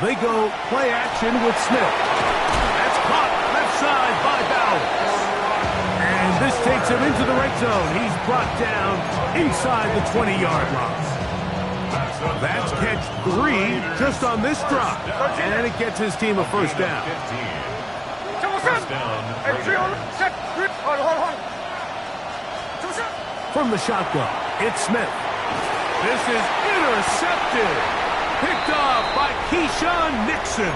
They go play action with Smith. That's caught left side by Bowers. And this takes him into the red zone. He's brought down inside the 20-yard line. That's catch 3 just on this drop. And it gets his team a first down. First down. From the shotgun, it's Smith. This is intercepted. Picked off by Keyshawn Nixon.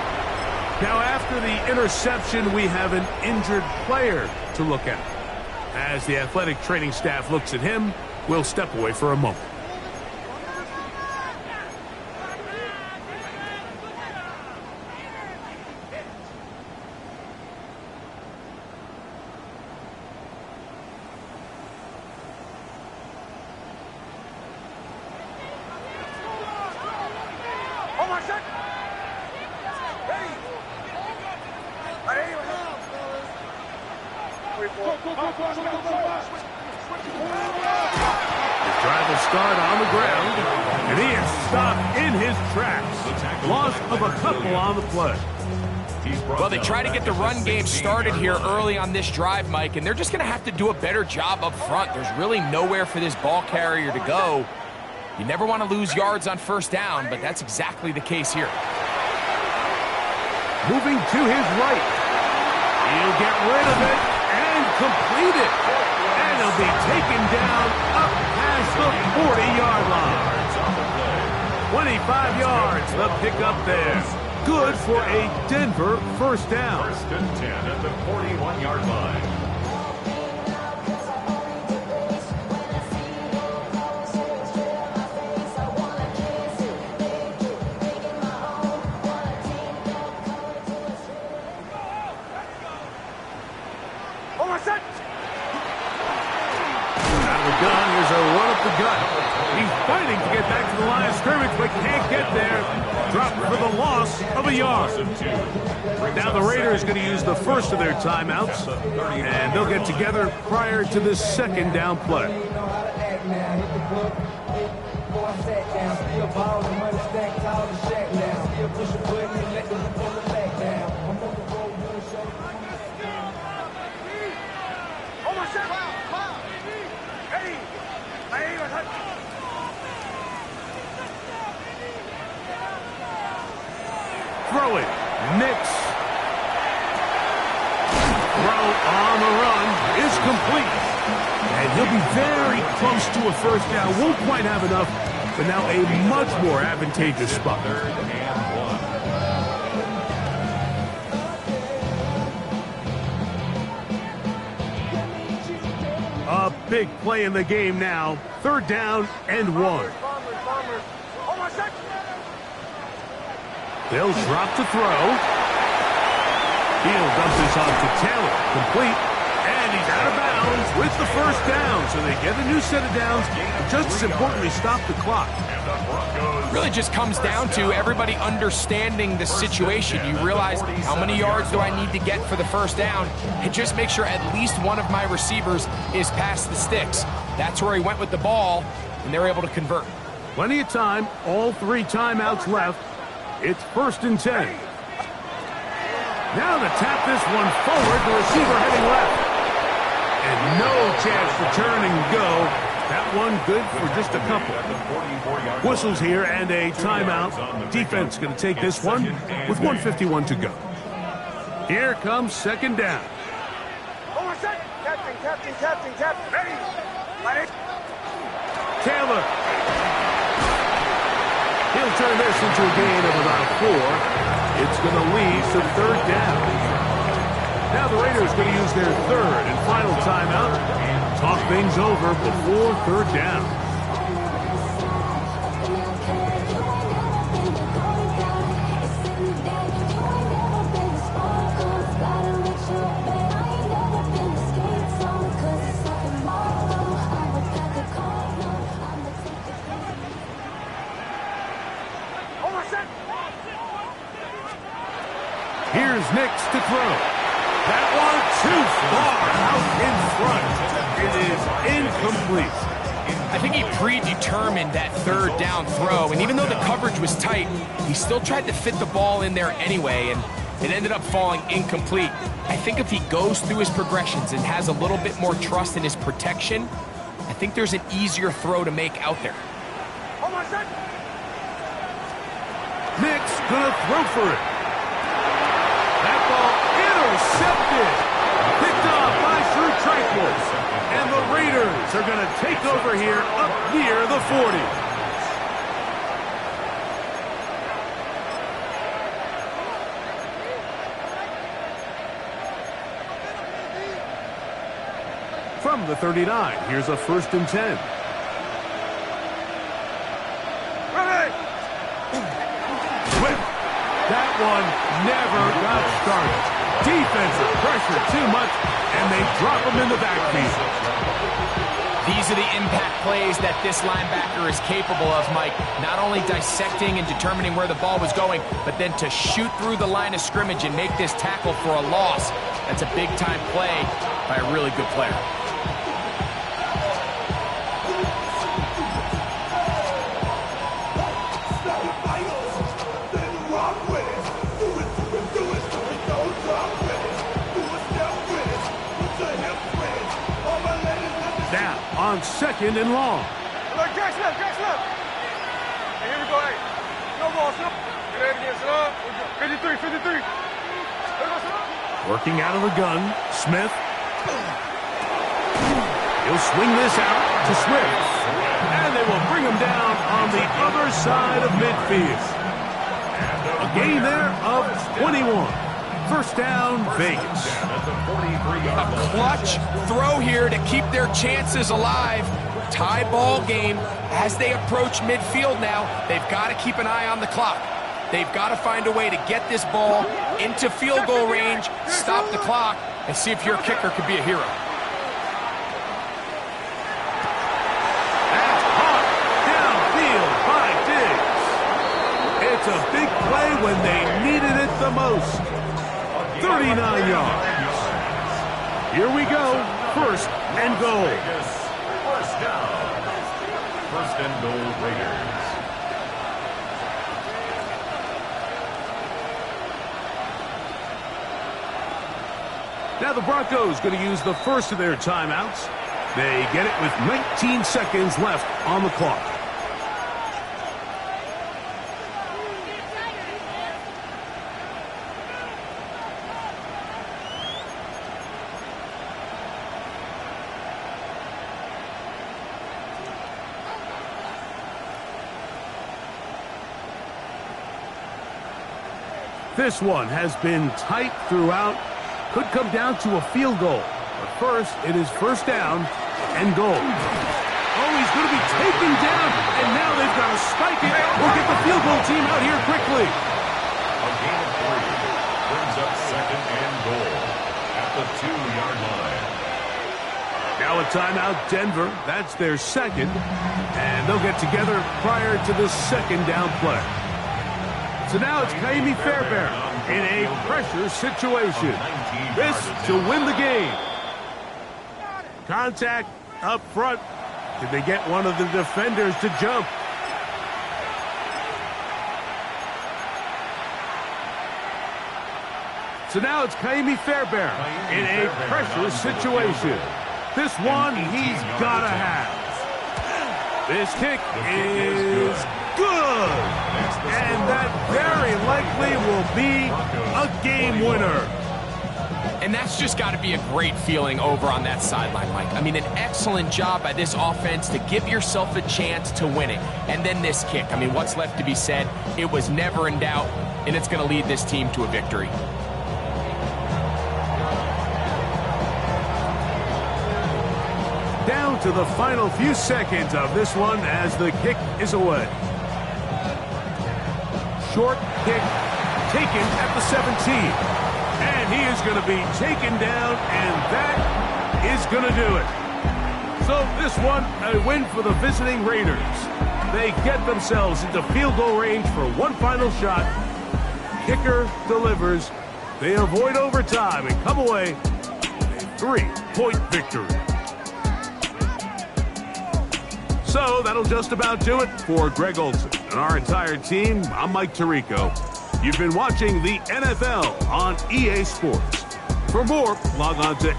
Now, after the interception, we have an injured player to look at. As the athletic training staff looks at him, we'll step away for a moment. Drive will start on the ground, and he is stopped in his tracks. Loss of a couple on the play. Well, they try to get the run game started here early on this drive, Mike, and they're just going to have to do a better job up front. There's really nowhere for this ball carrier to go. You never want to lose yards on first down, but that's exactly the case here. Moving to his right. He'll get rid of it and complete it. And he'll be taken down up past the 40-yard line. 25 yards, the pickup there. Good for a Denver first down. 1st and 10 at the 41-yard line. Out of the gun, here's a run up the gut. He's fighting to get back to the line of scrimmage, but can't get there. Dropped for the loss of a yard. Now the Raiders going to use the first of their timeouts, and they'll get together prior to this second down play. Throw it. Nix. Throw on the run is complete. And he'll be very close to a first down. Won't quite have enough, but now a much more advantageous spot. 3rd and 1. A big play in the game now. 3rd down and 1. They'll drop to throw. He'll dump this off to Taylor. Complete. And he's out of bounds with the first down. So they get a new set of downs. Just as importantly, stop the clock. Really just comes down to everybody understanding the situation. You realize how many yards do I need to get for the first down, and just make sure at least one of my receivers is past the sticks. That's where he went with the ball, and they were able to convert. Plenty of time. All 3 timeouts left. It's 1st and 10. Now to tap this one forward, the receiver heading left. And no chance to turn and go. That one good for just a couple. Whistles here and a timeout. Defense going to take this one with 1:51 to go. Here comes 2nd down. Hold on a second. Captain. Ready? Taylor. He'll turn this into a gain of about 4. It's going to lead to 3rd down. Now the Raiders going to use their 3rd and final timeout. Talk things over before 3rd down. Here's Nix to throw. That one too far out in front. It is incomplete. I think he predetermined that 3rd down throw, and even though the coverage was tight, he still tried to fit the ball in there anyway, and it ended up falling incomplete. I think if he goes through his progressions and has a little bit more trust in his protection, I think there's an easier throw to make out there. Hold on a second. Nix gonna throw for it. That ball intercepted. Picked off by Drew Tranquill. And the Raiders are going to take over here up near the 40. From the 39, here's a 1st and 10. Ready? Swift. That one never got started. Defensive pressure too much, and they drop him in the backfield. These are the impact plays that this linebacker is capable of, Mike. Not only dissecting and determining where the ball was going, but then to shoot through the line of scrimmage and make this tackle for a loss. That's a big-time play by a really good player. Now on 2nd and long. Look, catch left. Hey, here we go, hey. No ball, no. Get ready again, sit up. 53. Working out of the gun, Smith. He'll swing this out to Swift. And they will bring him down on the other side of midfield. A gain there of 21. 1st down, Vegas. A clutch throw here to keep their chances alive. Tie ball game as they approach midfield now. They've got to keep an eye on the clock. They've got to find a way to get this ball into field goal range, stop the clock, and see if your kicker could be a hero. That's caught downfield by Diggs. It's a big play when they needed it the most. 39 yards. Here we go. 1st and goal. 1st down. 1st and goal, Raiders. Now the Broncos going to use the first of their timeouts. They get it with 19 seconds left on the clock. This one has been tight throughout. Could come down to a field goal. But first, it is 1st down and goal. Oh, he's going to be taken down. And now they've got to spike it or get the field goal team out here quickly. A gain of 3 brings up second and goal at the 2-yard line. Now a timeout, Denver. That's their second. And they'll get together prior to the second down play. So now it's Ka'imi Fairbairn in a pressure situation. This to win the game. Contact up front. Did they get one of the defenders to jump? So now it's Ka'imi Fairbairn in a pressure situation. This one he's got to have. This kick is good. And that very likely will be a game winner. And that's just got to be a great feeling over on that sideline, Mike. I mean, an excellent job by this offense to give yourself a chance to win it. And then this kick. I mean, what's left to be said? It was never in doubt, and it's going to lead this team to a victory. Down to the final few seconds of this one as the kick is away. Short kick taken at the 17. And he is going to be taken down, and that is going to do it. So this one, a win for the visiting Raiders. They get themselves into field goal range for one final shot. Kicker delivers. They avoid overtime and come away with a 3-point victory. So that'll just about do it for Greg Olsen and our entire team. I'm Mike Tirico. You've been watching the NFL on EA Sports. For more, log on to